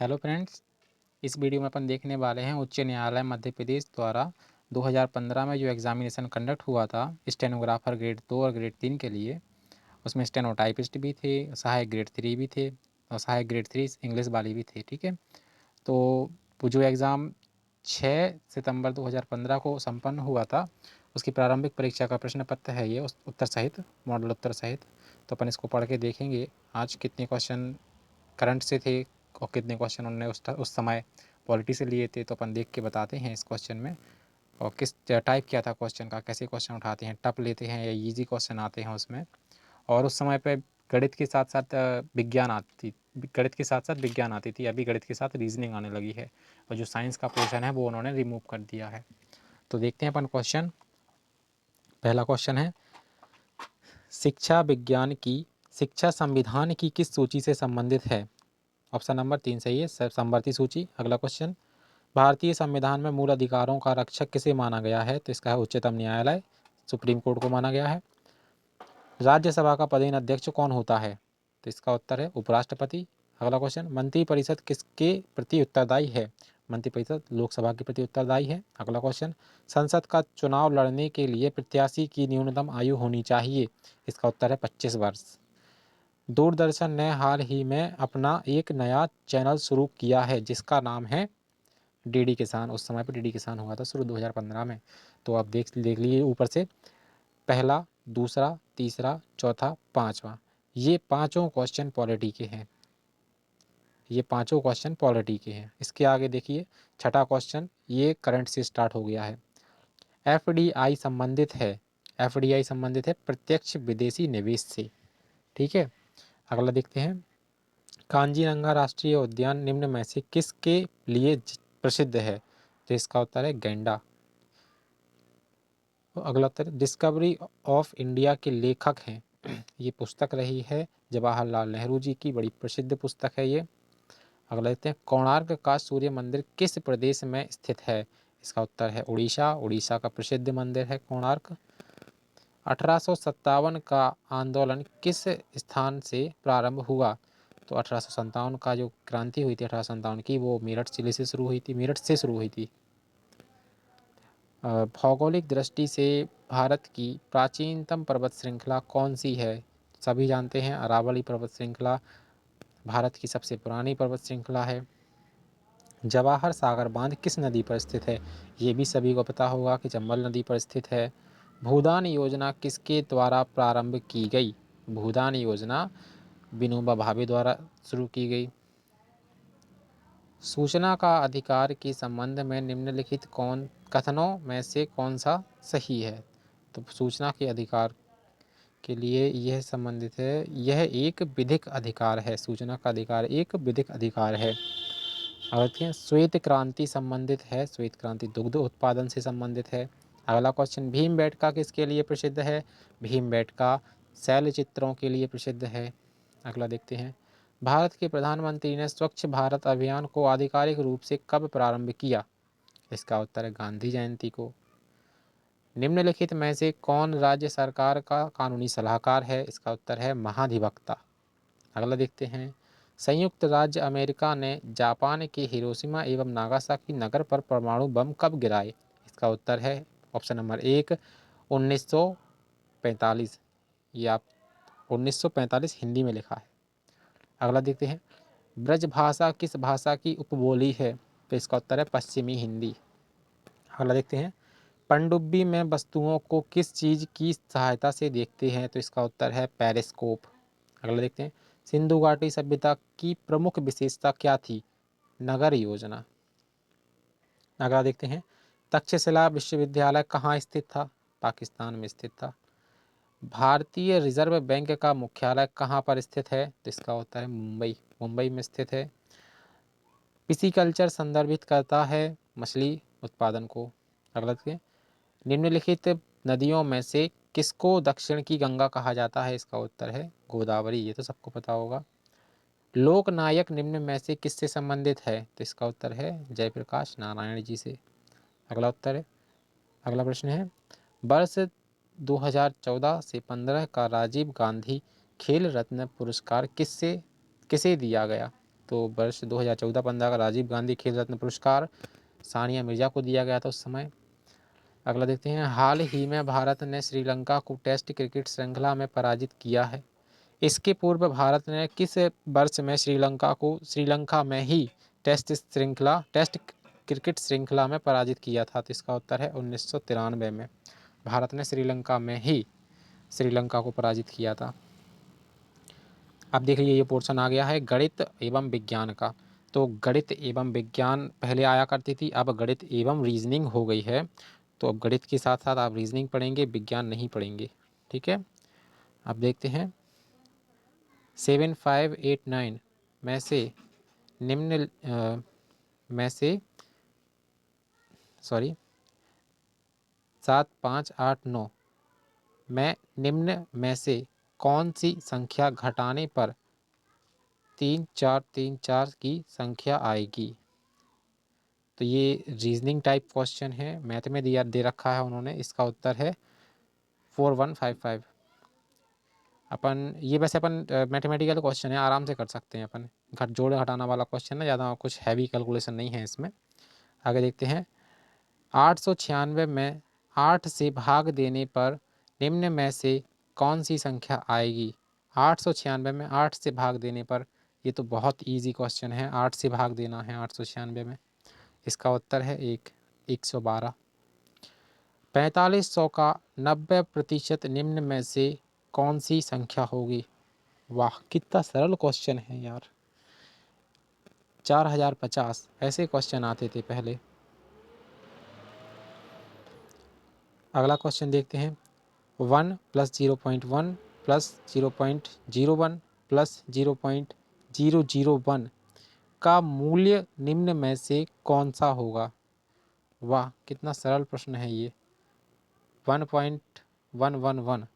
Hello friends, इस video में अपन देखने वाले हैं उच्च न्यायालय मध्य प्रदेश द्वारा 2015 में जो एग्जामिनेशन कंडक्ट हुआ था स्टेनोग्राफर ग्रेड 2 और ग्रेड 3 के लिए। उसमें स्टेनोटाइपिस्ट भी थे, सहायक ग्रेड 3 भी थे और सहायक ग्रेड 3 इंग्लिश वाली भी थे। ठीक है, तो वो जो एग्ज़ाम 6 सितंबर 2015 को संपन्न हुआ था, उसकी प्रारंभिक परीक्षा का प्रश्न पत्र है ये, उस उत्तर सहित, मॉडल उत्तर सहित। तो अपन इसको पढ़ के देखेंगे आज कितने क्वेश्चन करंट से थे और कितने क्वेश्चन उन्होंने उस समय पॉलिटी से लिए थे। तो अपन देख के बताते हैं इस क्वेश्चन में, और किस टाइप क्या था क्वेश्चन का, कैसे क्वेश्चन उठाते हैं, टफ लेते हैं या इजी क्वेश्चन आते हैं उसमें। और उस समय पे गणित के साथ साथ विज्ञान आती थी, गणित के साथ साथ विज्ञान आती थी, अभी गणित के साथ रीजनिंग आने लगी है और जो साइंस का पोर्शन है वो उन्होंने रिमूव कर दिया है। तो देखते हैं अपन क्वेश्चन। पहला क्वेश्चन है, शिक्षा विज्ञान की शिक्षा संविधान की किस सूची से संबंधित है? ऑप्शन नंबर 3 सही है, समवर्ती सूची। अगला क्वेश्चन, भारतीय संविधान में मूल अधिकारों का रक्षक किसे माना गया है? तो इसका है उच्चतम न्यायालय, सुप्रीम कोर्ट को माना गया है। राज्यसभा का पदेन अध्यक्ष कौन होता है? तो इसका उत्तर है उपराष्ट्रपति। अगला क्वेश्चन, मंत्रिपरिषद किसके प्रति उत्तरदायी है? मंत्रिपरिषद लोकसभा के प्रति उत्तरदायी है। अगला क्वेश्चन, संसद का चुनाव लड़ने के लिए प्रत्याशी की न्यूनतम आयु होनी चाहिए? इसका उत्तर है 25 वर्ष। दूरदर्शन ने हाल ही में अपना एक नया चैनल शुरू किया है जिसका नाम है डीडी किसान। उस समय पर डीडी किसान हुआ था शुरू 2015 में। तो आप देख लीजिए ऊपर से, पहला, दूसरा, तीसरा, चौथा, पांचवा, ये पांचों क्वेश्चन पॉलिटी के हैं। ये पांचों क्वेश्चन पॉलिटी के हैं। इसके आगे देखिए, छठा क्वेश्चन ये करंट से स्टार्ट हो गया है। एफडीआई संबंधित है, एफडीआई संबंधित है प्रत्यक्ष विदेशी निवेश से। ठीक है, अगला देखते हैं, कांजीरंगा राष्ट्रीय उद्यान निम्न में से किसके लिए प्रसिद्ध है? तो इसका उत्तर है गैंडा। तो अगला उत्तर, डिस्कवरी ऑफ इंडिया के लेखक हैं। ये पुस्तक रही है जवाहरलाल नेहरू जी की, बड़ी प्रसिद्ध पुस्तक है ये। अगला देखते हैं, कोणार्क का सूर्य मंदिर किस प्रदेश में स्थित है? इसका उत्तर है उड़ीसा। उड़ीसा का प्रसिद्ध मंदिर है कोणार्क। 1857 का आंदोलन किस स्थान से प्रारंभ हुआ? तो 1857 का जो क्रांति हुई थी 1857 की, वो मेरठ जिले से शुरू हुई थी, मेरठ से शुरू हुई थी। भौगोलिक दृष्टि से भारत की प्राचीनतम पर्वत श्रृंखला कौन सी है? सभी जानते हैं अरावली पर्वत श्रृंखला भारत की सबसे पुरानी पर्वत श्रृंखला है। जवाहर सागर बांध किस नदी पर स्थित है? ये भी सभी को पता होगा कि चंबल नदी पर स्थित है। भूदान योजना किसके द्वारा प्रारंभ की गई? भूदान योजना विनोबा भावे द्वारा शुरू की गई। सूचना का अधिकार के संबंध में निम्नलिखित कौन कथनों में से कौन सा सही है? तो सूचना के अधिकार के लिए यह संबंधित है, यह एक विधिक अधिकार है। सूचना का अधिकार एक विधिक अधिकार है। और श्वेत क्रांति संबंधित है, श्वेत क्रांति दुग्ध उत्पादन से संबंधित है। अगला क्वेश्चन, भीमबेटका किसके लिए प्रसिद्ध है? भीमबेटका शैल चित्रों के लिए प्रसिद्ध है। अगला देखते हैं, भारत के प्रधानमंत्री ने स्वच्छ भारत अभियान को आधिकारिक रूप से कब प्रारंभ किया? इसका उत्तर है गांधी जयंती को। निम्नलिखित में से कौन राज्य सरकार का कानूनी सलाहकार है? इसका उत्तर है महाधिवक्ता। अगला देखते हैं, संयुक्त राज्य अमेरिका ने जापान के हिरोशिमा एवं नागासाकी नगर पर परमाणु बम कब गिराए? इसका उत्तर है ऑप्शन नंबर 1, 1945। ये आप 1945 हिंदी में लिखा है। अगला देखते हैं, ब्रज भाषा किस भाषा की उपबोली है? तो इसका उत्तर है पश्चिमी हिंदी। अगला देखते हैं, पनडुब्बी में वस्तुओं को किस चीज़ की सहायता से देखते हैं? तो इसका उत्तर है पेरिस्कोप। अगला देखते हैं, सिंधु घाटी सभ्यता की प्रमुख विशेषता क्या थी? नगर योजना। अगला देखते हैं, तक्षशिला विश्वविद्यालय कहाँ स्थित था? पाकिस्तान में स्थित था। भारतीय रिजर्व बैंक का मुख्यालय कहाँ पर स्थित है? तो इसका उत्तर है मुंबई, मुंबई में स्थित है। पिसीकल्चर संदर्भित करता है मछली उत्पादन को। अगला देखते हैं, निम्नलिखित नदियों में से किसको दक्षिण की गंगा कहा जाता है? इसका उत्तर है गोदावरी, ये तो सबको पता होगा। लोकनायक निम्न में से किससे संबंधित है? तो इसका उत्तर है जयप्रकाश नारायण जी से। अगला उत्तर है, अगला प्रश्न है, वर्ष 2014 से 15 का राजीव गांधी खेल रत्न पुरस्कार किसे दिया गया? तो वर्ष 2014-15 का राजीव गांधी खेल रत्न पुरस्कार सानिया मिर्जा को दिया गया था उस समय। अगला देखते हैं, हाल ही में भारत ने श्रीलंका को टेस्ट क्रिकेट श्रृंखला में पराजित किया है। इसके पूर्व भारत ने किस वर्ष में श्रीलंका में ही टेस्ट क्रिकेट श्रृंखला में पराजित किया था? तो इसका उत्तर है 1993 में भारत ने श्रीलंका में ही श्रीलंका को पराजित किया था। अब देख लीजिए, ये पोर्शन आ गया है गणित एवं विज्ञान का। तो गणित एवं विज्ञान पहले आया करती थी, अब गणित एवं रीजनिंग हो गई है। तो अब गणित के साथ साथ आप रीजनिंग पढ़ेंगे, विज्ञान नहीं पढ़ेंगे, ठीक है। अब देखते हैं 7589 में से निम्न में से 7589 में निम्न में से कौन सी संख्या घटाने पर 3434 की संख्या आएगी? तो ये रीजनिंग टाइप क्वेश्चन है, मैथ में दिया दे रखा है उन्होंने। इसका उत्तर है 4155। अपन ये वैसे अपन मैथमेटिकल क्वेश्चन है, आराम से कर सकते हैं अपन। घट जोड़ घटाना वाला क्वेश्चन है, ज़्यादा कुछ हैवी कैलकुलेशन नहीं है इसमें। आगे देखते हैं 896 में 8 से भाग देने पर निम्न में से कौन सी संख्या आएगी? 896 में 8 से भाग देने पर, ये तो बहुत इजी क्वेश्चन है। 8 से भाग देना है 896 में, इसका उत्तर है 112। 4500 का 90% निम्न में से कौन सी संख्या होगी? वाह, कितना सरल क्वेश्चन है यार। 4050 ऐसे क्वेश्चन आते थे पहले। अगला क्वेश्चन देखते हैं 1 + 0.1 + 0.01 + 0.001 का मूल्य निम्न में से कौन सा होगा? वाह, कितना सरल प्रश्न है ये। 1.111,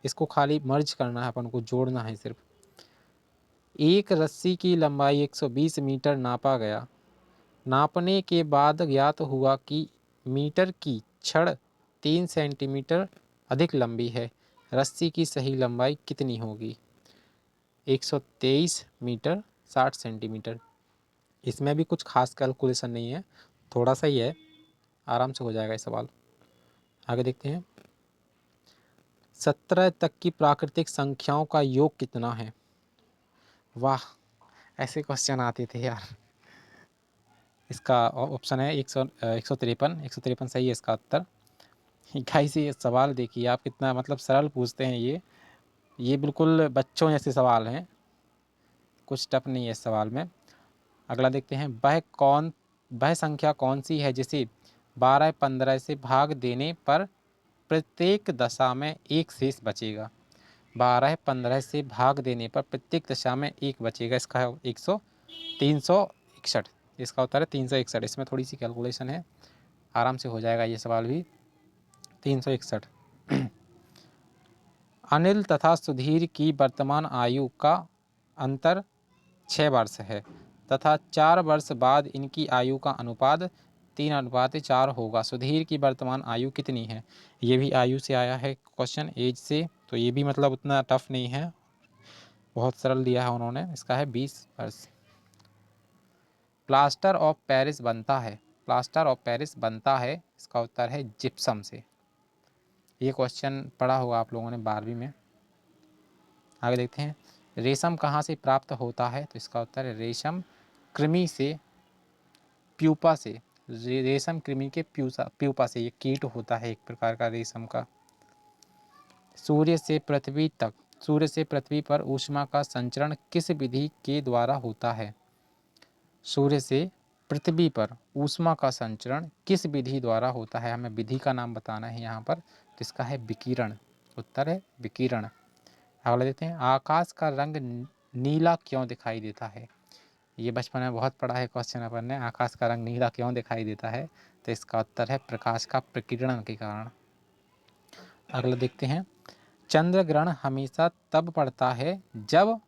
इसको खाली मर्ज करना है, अपन को जोड़ना है सिर्फ। एक रस्सी की लंबाई 120 मीटर नापा गया। नापने के बाद ज्ञात हुआ कि मीटर की छड़ 3 सेंटीमीटर अधिक लंबी है। रस्सी की सही लंबाई कितनी होगी? 123 मीटर 60 सेंटीमीटर। इसमें भी कुछ खास कैलकुलेशन नहीं है, थोड़ा सा ही है, आराम से हो जाएगा ये सवाल। आगे देखते हैं 17 तक की प्राकृतिक संख्याओं का योग कितना है? वाह, ऐसे क्वेश्चन आते थे यार। इसका ऑप्शन है 153 सही है इसका उत्तर। गाइस, ये सवाल देखिए आप, कितना मतलब सरल पूछते हैं ये बिल्कुल बच्चों जैसे सवाल हैं, कुछ टफ नहीं है इस सवाल में। अगला देखते हैं वह संख्या कौन सी है जिसे 12-15 से भाग देने पर प्रत्येक दशा में एक शेष बचेगा? 12-15 से भाग देने पर प्रत्येक दशा में एक बचेगा। इसका है 361। इसका उत्तर है 361। इसमें थोड़ी सी कैलकुलेशन है, आराम से हो जाएगा ये सवाल भी। 361। अनिल तथा सुधीर की वर्तमान आयु का अंतर 6 वर्ष है तथा 4 वर्ष बाद इनकी आयु का अनुपात 3:4 होगा। सुधीर की वर्तमान आयु कितनी है? ये भी आयु से आया है क्वेश्चन, एज से, तो ये भी मतलब उतना टफ नहीं है, बहुत सरल दिया है उन्होंने। इसका है 20 वर्ष। प्लास्टर ऑफ पेरिस बनता है, इसका उत्तर है जिप्सम से। ये क्वेश्चन पढ़ा होगा आप लोगों ने 12वीं में। आगे देखते हैं रेशम कहाँ से प्राप्त होता है? तो इसका उत्तर है रेशम कृमि से, प्यूपा से। रेशम कृमि के प्यूपा से, ये कीट होता है एक प्रकार का रेशम का। सूर्य से पृथ्वी पर ऊष्मा का संचरण किस विधि के द्वारा होता है? सूर्य से पृथ्वी पर ऊष्मा का संचरण किस विधि द्वारा होता है? हमें विधि का नाम बताना है यहाँ पर, तो इसका है विकिरण। उत्तर है विकिरण। अगला देते हैं आकाश का रंग नीला क्यों दिखाई देता है? ये बचपन में बहुत पढ़ा है क्वेश्चन अपन ने, आकाश का रंग नीला क्यों दिखाई देता है? तो इसका उत्तर है प्रकाश का प्रकीर्णन के कारण। अगला देखते हैं चंद्र ग्रहण हमेशा तब पड़ता है जब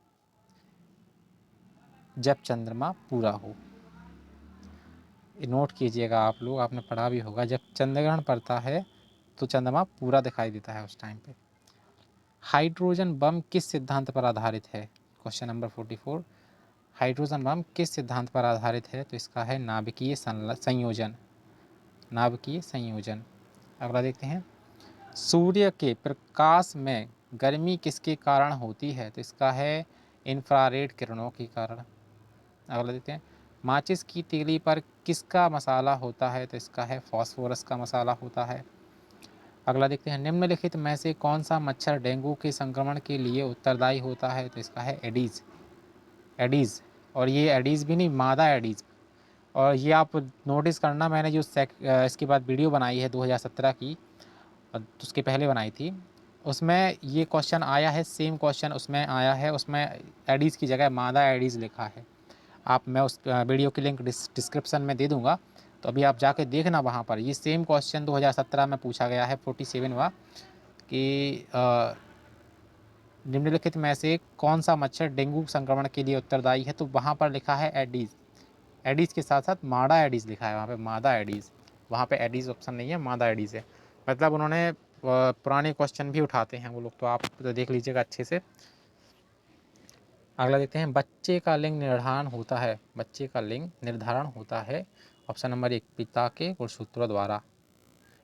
चंद्रमा पूरा हो। नोट कीजिएगा आप लोग, आपने पढ़ा भी होगा, जब चंद्र ग्रहण पड़ता है तो चंद्रमा पूरा दिखाई देता है उस टाइम पे। हाइड्रोजन बम किस सिद्धांत पर आधारित है? Question number 44। हाइड्रोजन बम किस सिद्धांत पर आधारित है? तो इसका है नाभिकीय संयोजन, नाभिकीय संयोजन। अगला देखते हैं, सूर्य के प्रकाश में गर्मी किसके कारण होती है? तो इसका है इंफ्रारेड किरणों के कारण। अगला देखते हैं, माचिस की तीली पर किसका मसाला होता है? तो इसका है फास्फोरस का मसाला होता है। अगला देखते हैं, निम्नलिखित में से कौन सा मच्छर डेंगू के संक्रमण के लिए उत्तरदायी होता है? तो इसका है एडीज, एडीज। और ये एडीज भी नहीं, मादा एडीज। और ये आप नोटिस करना, मैंने जो इसके बाद वीडियो बनाई है 2017 की, उसके पहले बनाई थी, उसमें ये क्वेश्चन आया है, सेम क्वेश्चन उसमें आया है। उसमें एडीज़ की जगह मादा एडीज़ लिखा है। मैं उस वीडियो की लिंक डिस्क्रिप्शन में दे दूंगा, तो अभी आप जाके देखना वहाँ पर। ये सेम क्वेश्चन 2017 में पूछा गया है, 47वां, कि निम्नलिखित में से कौन सा मच्छर डेंगू संक्रमण के लिए उत्तरदायी है? तो वहाँ पर लिखा है एडीज़, एडीज़ के साथ साथ मादा एडीज़ लिखा है वहाँ पे, मादा एडीज़। वहाँ पे एडीज़ ऑप्शन नहीं है, मादा एडीज़ है। मतलब उन्होंने पुराने क्वेश्चन भी उठाते हैं वो लोग, तो आप तो देख लीजिएगा अच्छे से। अगला देखते हैं, बच्चे का लिंग निर्धारण होता है, बच्चे का लिंग निर्धारण होता है ऑप्शन नंबर 1 पिता के गुणसूत्रों द्वारा।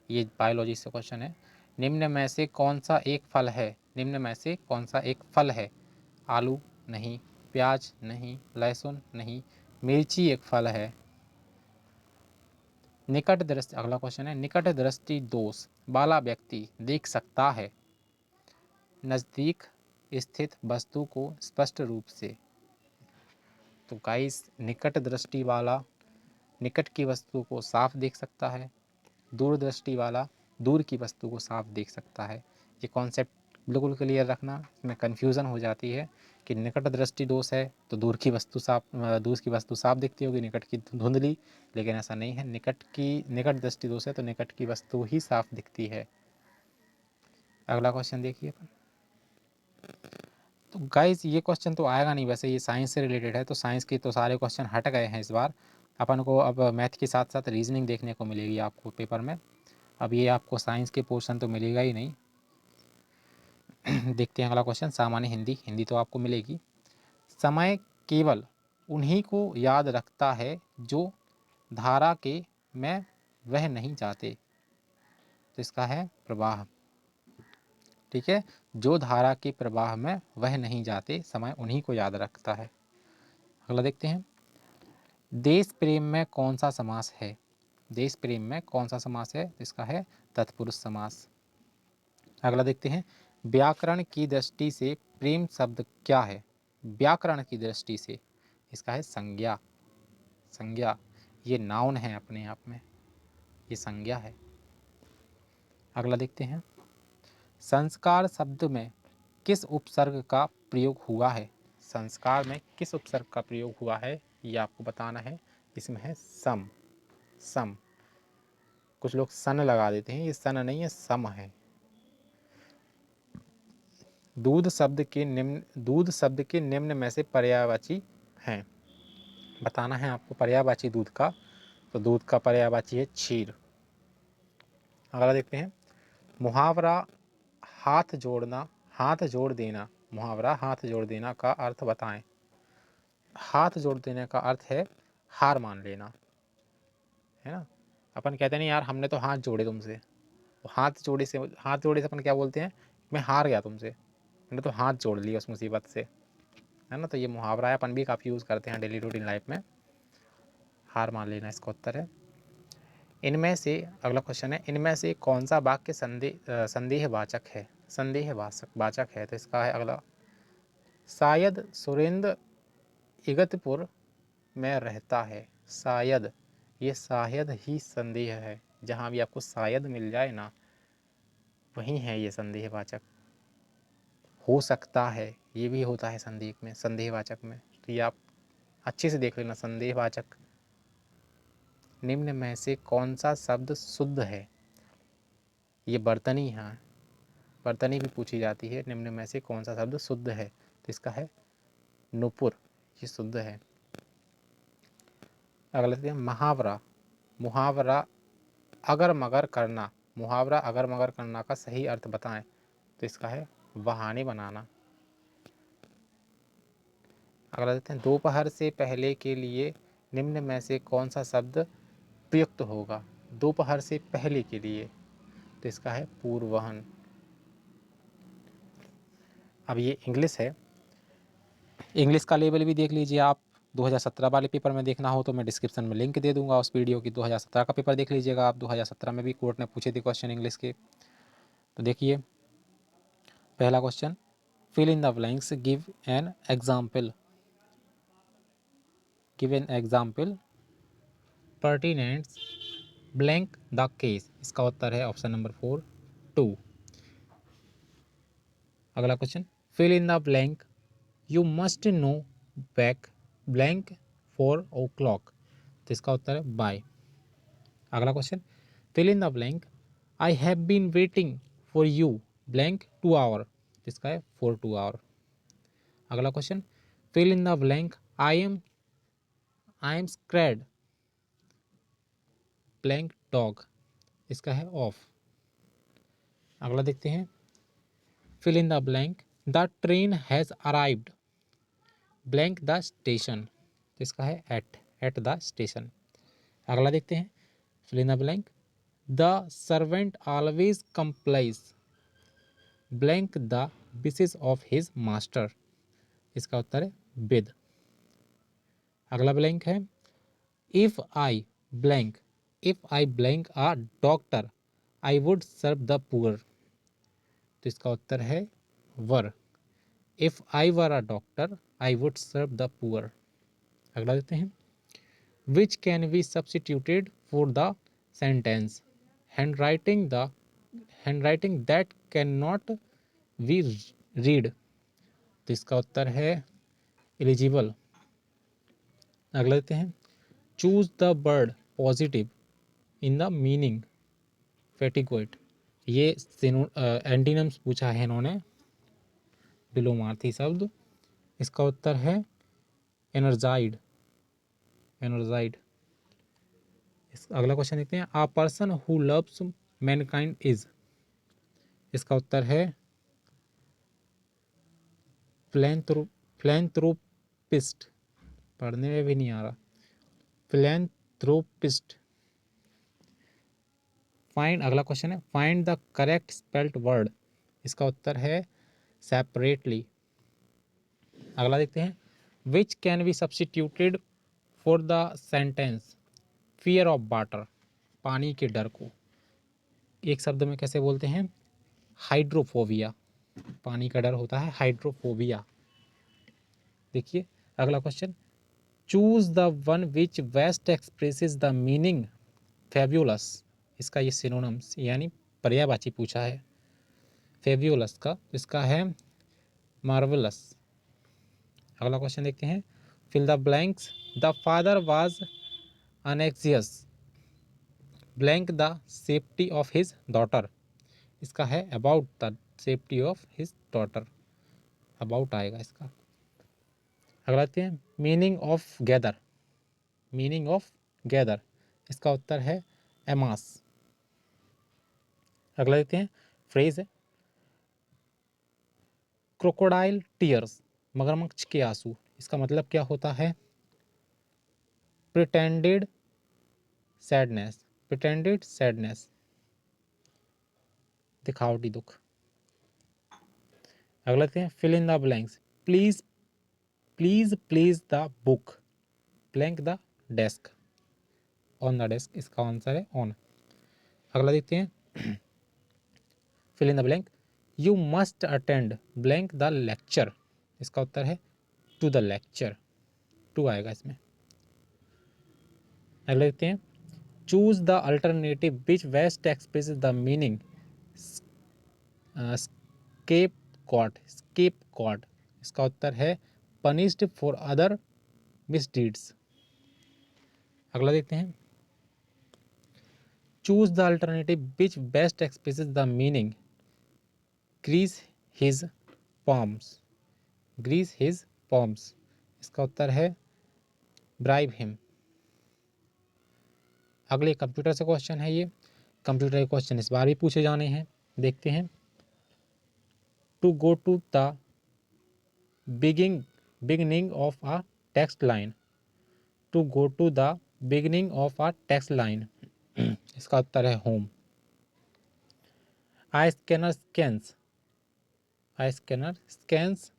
ये बायोलॉजी से क्वेश्चन है। निम्न में से कौन सा एक फल है? निम्न में से कौन सा एक फल है? आलू नहीं, प्याज नहीं, लहसुन नहीं, मिर्ची एक फल है। निकट दृष्टि, अगला क्वेश्चन है, निकट दृष्टि दोष वाला व्यक्ति देख सकता है नज़दीक स्थित वस्तु को स्पष्ट रूप से। तो गाइस, निकट दृष्टि वाला निकट की वस्तु को साफ देख सकता है, दूर दृष्टि वाला दूर की वस्तु को साफ देख सकता है। ये कॉन्सेप्ट बिल्कुल क्लियर रखना, इसमें कन्फ्यूज़न हो जाती है कि निकट दृष्टि दोष है तो दूर की वस्तु साफ दिखती होगी, निकट की धुंधली। लेकिन ऐसा नहीं है, निकट दृष्टि दोष है तो निकट की वस्तु ही साफ दिखती है। अगला क्वेश्चन देखिए अपन। तो गाइस, ये क्वेश्चन तो आएगा नहीं, वैसे ये साइंस से रिलेटेड है, तो साइंस के तो सारे क्वेश्चन हट गए हैं इस बार। अपन को अब मैथ के साथ साथ रीजनिंग देखने को मिलेगी आपको पेपर में। अब ये आपको साइंस के पोर्शन तो मिलेगा ही नहीं। देखते हैं अगला क्वेश्चन, सामान्य हिंदी, हिंदी तो आपको मिलेगी। समय केवल उन्हीं को याद रखता है जो धारा के में वह नहीं जाते। तो इसका है प्रवाह, ठीक है, जो धारा के प्रवाह में वह नहीं जाते, समय उन्हीं को याद रखता है। अगला देखते हैं, देश प्रेम में कौन सा समास है? देश प्रेम में कौन सा समास है? इसका है तत्पुरुष समास। अगला देखते हैं, व्याकरण की दृष्टि से प्रेम शब्द क्या है? व्याकरण की दृष्टि से इसका है संज्ञा, संज्ञा। ये नाउन है अपने आप में, ये संज्ञा है। अगला देखते हैं, संस्कार शब्द में किस उपसर्ग का प्रयोग हुआ है? संस्कार में किस उपसर्ग का प्रयोग हुआ है ये आपको बताना है। इसमें है सम, सम। कुछ लोग सन लगा देते हैं, ये सन नहीं है, सम है। दूध शब्द के निम्न में से पर्यायवाची हैं। बताना है आपको पर्यायवाची दूध का, तो दूध का पर्यायवाची है क्षीर। अगला देखते हैं, मुहावरा हाथ जोड़ना, हाथ जोड़ देना, मुहावरा हाथ जोड़ देना का अर्थ बताएं। हाथ जोड़ देने का अर्थ है हार मान लेना, है ना। अपन कहते नहीं यार हमने तो हाथ जोड़े तुमसे, तो हाथ जोड़े से अपन क्या बोलते हैं, मैं हार गया तुमसे, मैंने तो हाथ जोड़ लिया उस मुसीबत से, है ना। तो ये मुहावरा है, अपन भी काफ़ी यूज़ करते हैं डेली रूटीन लाइफ में। हार मान लेना इसका उत्तर है। इनमें से, अगला क्वेश्चन है, इनमें से कौन सा वाक्य संदेहवाचक है? संदेहवाचक है, तो इसका है अगला, शायद सुरेंद्र इगतपुर में रहता है। शायद, ये शायद ही संदेह है, जहाँ भी आपको शायद मिल जाए ना, वही है ये संदेहवाचक। हो सकता है ये भी होता है संदेह में, संदेहवाचक में। तो ये आप अच्छे से देख लेना, संदेहवाचक। निम्न में से कौन सा शब्द शुद्ध है? ये बर्तनी है, बर्तनी भी पूछी जाती है, निम्न में से कौन सा शब्द शुद्ध है? तो इसका है नुपुर, ये शुद्ध है। अगला देखते हैं, मुहावरा, मुहावरा अगर मगर करना, मुहावरा अगर मगर करना का सही अर्थ बताएं। तो इसका है बहाने बनाना। अगला देखते हैं, दोपहर से पहले के लिए निम्न में से कौन सा शब्द प्रयुक्त होगा। दोपहर से पहले के लिए, तो इसका है पूर्वाह्न। अब ये इंग्लिश है, इंग्लिश का लेवल भी देख लीजिए आप। 2017 वाले पेपर में देखना हो तो मैं डिस्क्रिप्शन में लिंक दे दूंगा उस वीडियो की। 2017 का पेपर देख लीजिएगा आप। 2017 में भी कोर्ट ने पूछे थे क्वेश्चन इंग्लिश के। तो देखिए पहला question, fill in the blanks, give an example, give an example pertinents blank the case. इसका उत्तर है ऑप्शन नंबर 4, 2। अगला question, fill in the blank, you must know back blank 4 o'clock. तो इसका उत्तर है बाय। अगला question, fill in the blank, I have been waiting for you blank 2 hour. तो इसका है 4 2 आवर। अगला question, fill in the blank, I am scared blank dog. इसका है ऑफ। अगला देखते हैं, fill in the blank, the train has arrived blank the station. तो इसका है एट द स्टेशन। अगला देखते हैं, fill in the blank, the servant always complies blank the wishes of his master. इसका उत्तर है विद। अगला ब्लैंक है, if I blank, if I blank a doctor I would serve the poor. तो इसका उत्तर है were. If I were a doctor I would serve the poor. अगला देखते हैं, which can be substituted for the sentence hand writing that can not be read. तो इसका उत्तर है एलिजिबल। अगला देखते हैं, choose the word positive in the meaning फेटिकोइट। ये एंटीनम्स पूछा है इन्होंने, विलोमार्थी शब्द। इसका उत्तर है एनर्जाइड, एनर्जाइड। अगला क्वेश्चन देखते हैं, आ person who loves Mankind is. इसका उत्तर है फिलैंथ्रोपिस्ट। पढ़ने में भी नहीं आ रहा, फिलैंथ्रोपिस्ट। फाइंड, अगला क्वेश्चन है, find the correct spelled word. इसका उत्तर है सेपरेटली। अगला देखते हैं, which can be substituted for the sentence fear of water. पानी के डर को एक शब्द में कैसे बोलते हैं, हाइड्रोफोबिया। पानी का डर होता है हाइड्रोफोबिया। देखिए अगला question, choose the one which best expresses the meaning fabulous. इसका ये सिनोनिम्स यानी पर्यायवाची पूछा है फेब्यूलस का। इसका है मार्वलस। अगला क्वेश्चन देखते हैं, fill the blanks, the father was anxious blank the safety of his daughter. इसका है about the safety of his daughter, about आएगा इसका। अगला देखते हैं, meaning of gather, meaning of gather. इसका उत्तर है एमास। अगला देखते हैं, फ्रेज है क्रोकोडाइल टीयर्स, मगरमच्छ के आंसू। इसका मतलब क्या होता है, प्रिटेंडेड सैडनेस, प्रिटेंडेड सैडनेस, दिखावटी दुख। अगला देखते हैं, fill in the blanks, please please please the book blank the desk, on the desk. इसका आंसर है ऑन। अगला देखते हैं, fill in the blank, you must attend blank the lecture. इसका उत्तर है टू द लेक्चर, टू आएगा इसमें। अगला देखते हैं, choose the alternative which best express the meaning scapegoat, scapegoat. इसका उत्तर है पनिश्ड फॉर अदर मिसडीड्स। अगला देखते हैं, choose the alternative which best express the meaning grease his palms, grease his palms. इसका उत्तर है ब्राइब हिम। अगले कंप्यूटर से क्वेश्चन है, ये कंप्यूटर के क्वेश्चन इस बार भी पूछे जाने हैं। देखते हैं, to go to the beginning of a text line. To go to the beginning of a text line. इसका उत्तर है home. A scanner scans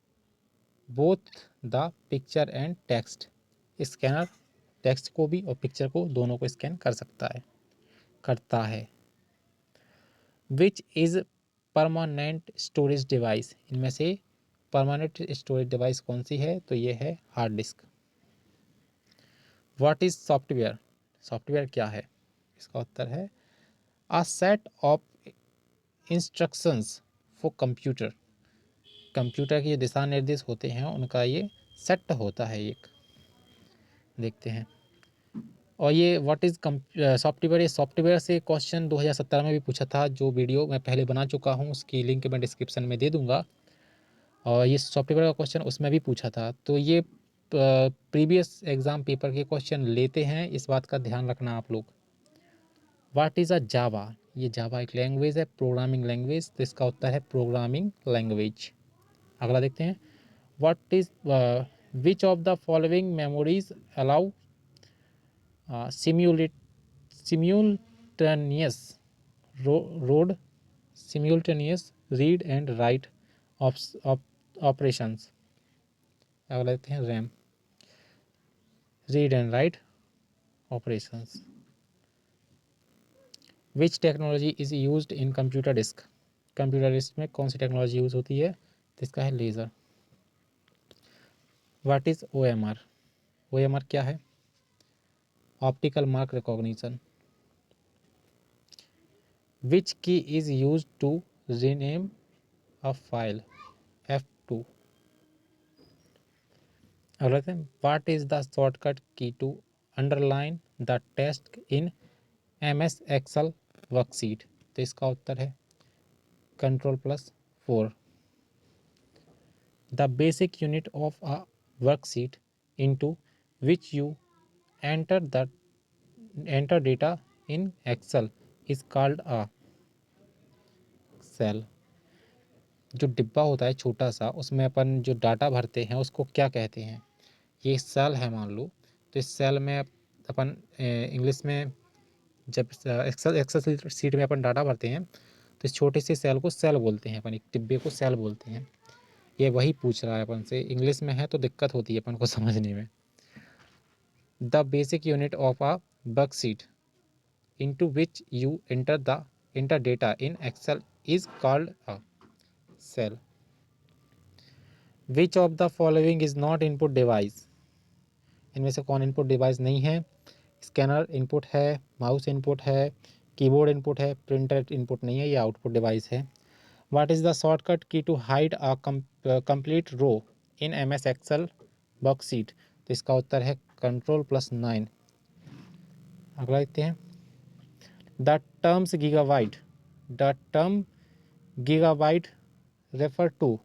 both the picture and text. Scanner text को भी और पिक्चर को दोनों को स्कैन करता है. Which is permanent storage device. इनमें से परमानेंट स्टोरेज डिवाइस कौन सी है? तो ये है hard disk. What is software. Software क्या है? इसका उत्तर है a set of instructions for computer. Computer के दिशा निर्देश होते हैं उनका ये सेट होता है एक. देखते हैं. और ये व्हाट इज़ सॉफ्टवेयर. ये सॉफ्टवेयर से क्वेश्चन 2017 में भी पूछा था, जो वीडियो मैं पहले बना चुका हूँ, उसकी लिंक मैं डिस्क्रिप्शन में दे दूँगा. और ये सॉफ्टवेयर का क्वेश्चन उसमें भी पूछा था. तो ये प्रीवियस एग्ज़ाम पेपर के क्वेश्चन लेते हैं, इस बात का ध्यान रखना आप लोग. व्हाट इज़ अ जावा. ये जावा एक लैंग्वेज है, प्रोग्रामिंग लैंग्वेज. तो इसका उत्तर है प्रोग्रामिंग लैंग्वेज. अगला देखते हैं. What is which of the following memories allow simultaneous read and write operations. अगला देखते हैं RAM. Read and write operations. Which technology is used in computer disk. Computer disk में कौन सी टेक्नोलॉजी यूज़ होती है? तो इसका है laser. What is OMR. OMR क्या है? Optical mark recognition. Which key is used to rename a file. F2. अगला देखते हैं. What is the shortcut key to underline the text in MS Excel worksheet. तो इसका उत्तर है Ctrl+4. The basic unit of a worksheet into which you enter data in Excel is called a cell. जो डिब्बा होता है छोटा सा, उसमें अपन जो डाटा भरते हैं उसको क्या कहते हैं? ये सेल है मान लो. तो इस सेल में अपन इंग्लिश में जब एक्सेल सीट में अपन डाटा भरते हैं तो इस छोटे से सेल को सेल बोलते हैं अपन. एक डिब्बे को सेल बोलते हैं. ये वही पूछ रहा है अपन से. इंग्लिश में है तो दिक्कत होती है अपन को समझने में. The basic unit of a worksheet into which you enter data in Excel is called a cell. Which of the following is not input device. इनमें से कौन इनपुट डिवाइस नहीं है? स्कैनर इनपुट है, माउस इनपुट है, keyboard input है, printer input नहीं है, ये आउटपुट डिवाइस है. What is the shortcut key to hide a complete row in MS Excel worksheet. तो इसका उत्तर है Ctrl+9. अगला देखते हैं. The term gigabyte refer to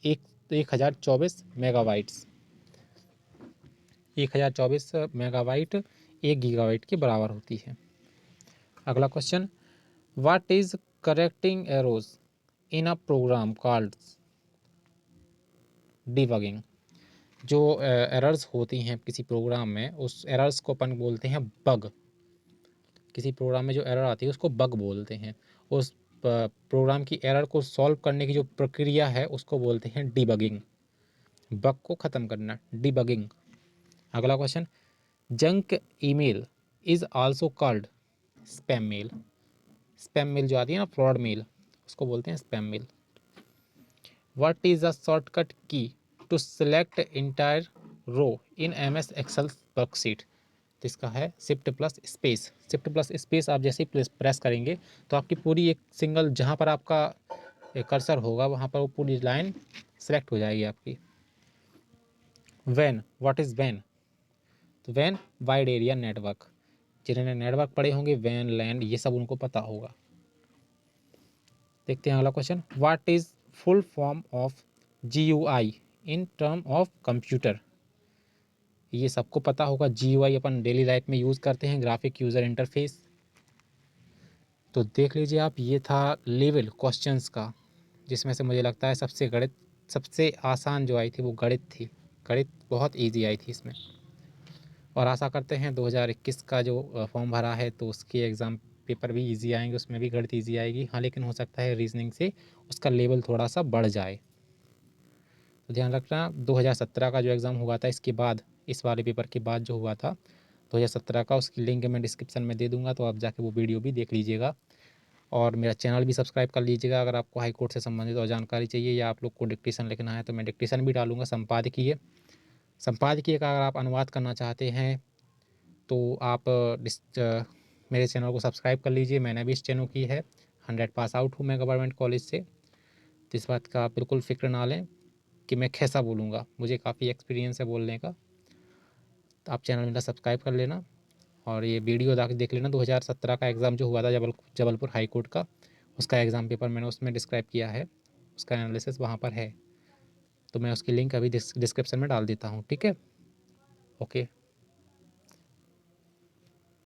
1024 megabytes. 1024 megabyte 1 gigabyte के बराबर होती है. अगला question. What is correcting errors in a program called debugging. जो एरर्स होती हैं किसी प्रोग्राम में, उस एरर्स को अपन बोलते हैं बग. किसी प्रोग्राम में जो एरर आती है उसको बग बोलते हैं. उस प्रोग्राम की एरर को सॉल्व करने की जो प्रक्रिया है उसको बोलते हैं डिबगिंग. बग को ख़त्म करना, डिबगिंग. अगला question. Junk email is also called spam mail. Spam mail जो आती है ना, फ्रॉड मेल, उसको बोलते हैं spam mail. What is the shortcut key to select entire row in MS Excel worksheet. तो इसका है Shift+Space. Shift+Space आप जैसे ही प्रेस करेंगे तो आपकी पूरी एक सिंगल, जहाँ पर आपका कर्सर होगा वहाँ पर वो पूरी लाइन सेलेक्ट हो जाएगी आपकी. वैन. What is van. तो वैन वाइड एरिया नेटवर्क. जिन्होंने नेटवर्क पढ़े होंगे, वैन, लैंड, ये सब उनको पता होगा. देखते हैं अगला question. What is full form of GUI in term of computer. ये सबको पता होगा. GUI अपन डेली लाइफ में यूज़ करते हैं, ग्राफिक यूज़र इंटरफेस. तो देख लीजिए आप, ये था लेवल क्वेश्चंस का, जिसमें से मुझे लगता है सबसे गणित सबसे आसान जो आई थी वो गणित थी। गणित बहुत ईजी आई थी इसमें। और आशा करते हैं 2021 का जो फॉर्म भरा है तो उसके एग्ज़ाम पेपर भी ईजी आएंगे, उसमें भी गणित ईजी आएगी। हाँ, लेकिन हो सकता है रीजनिंग से उसका लेवल थोड़ा सा बढ़ जाए। तो ध्यान रखना 2017 का जो एग्ज़ाम हुआ था इसके बाद, इस वाले पेपर के बाद जो हुआ था 2017 का, उसकी लिंक मैं डिस्क्रिप्शन में दे दूंगा, तो आप जाके वो वीडियो भी देख लीजिएगा। और मेरा चैनल भी सब्सक्राइब कर लीजिएगा। अगर आपको हाई कोर्ट से संबंधित और जानकारी चाहिए या आप लोग को डिक्टेशन लिखना है तो मैं डिक्टेशन भी डालूंगा। संपादकीय का अगर आप अनुवाद करना चाहते हैं तो आप मेरे चैनल को सब्सक्राइब कर लीजिए। मैंने भी इस चैनल की है। 100 पास आउट हूँ मैं गवर्नमेंट कॉलेज से, तो इस बात का बिल्कुल फ़िक्र ना लें कि मैं कैसा बोलूँगा, मुझे काफ़ी एक्सपीरियंस है बोलने का। तो आप चैनल मेरा सब्सक्राइब कर लेना और ये वीडियो देख लेना। 2017 का एग्ज़ाम जो हुआ था जबलपुर हाई कोर्ट का, उसका एग्ज़ाम पेपर मैंने उसमें डिस्क्राइब किया है, उसका एनालिसिस वहाँ पर है। तो मैं उसकी लिंक अभी डिस्क्रिप्शन में डाल देता हूँ, ठीक है। ओके।